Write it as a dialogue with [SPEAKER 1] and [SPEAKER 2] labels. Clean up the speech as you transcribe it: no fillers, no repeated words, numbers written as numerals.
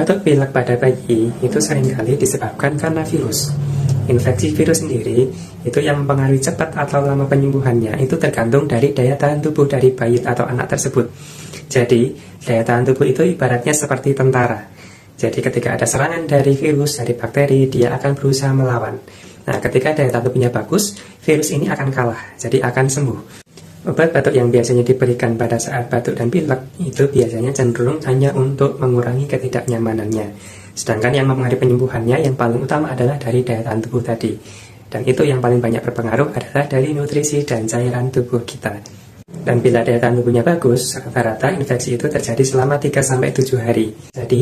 [SPEAKER 1] Batuk pilek pada bayi itu seringkali disebabkan karena virus. Infeksi virus sendiri itu yang mempengaruhi cepat atau lama penyembuhannya itu tergantung dari daya tahan tubuh dari bayi atau anak tersebut. Jadi, daya tahan tubuh itu ibaratnya seperti tentara. Jadi ketika ada serangan dari virus, dari bakteri, dia akan berusaha melawan. Nah, ketika daya tahan tubuhnya bagus, virus ini akan kalah, jadi akan sembuh. Obat batuk yang biasanya diberikan pada saat batuk dan pilek itu biasanya cenderung hanya untuk mengurangi ketidaknyamanannya. Sedangkan yang mempengaruhi penyembuhannya yang paling utama adalah dari daya tahan tubuh tadi. Dan itu yang paling banyak berpengaruh adalah dari nutrisi dan cairan tubuh kita. Dan bila daya tahan tubuhnya bagus, rata-rata infeksi itu terjadi selama 3-7 hari. Jadi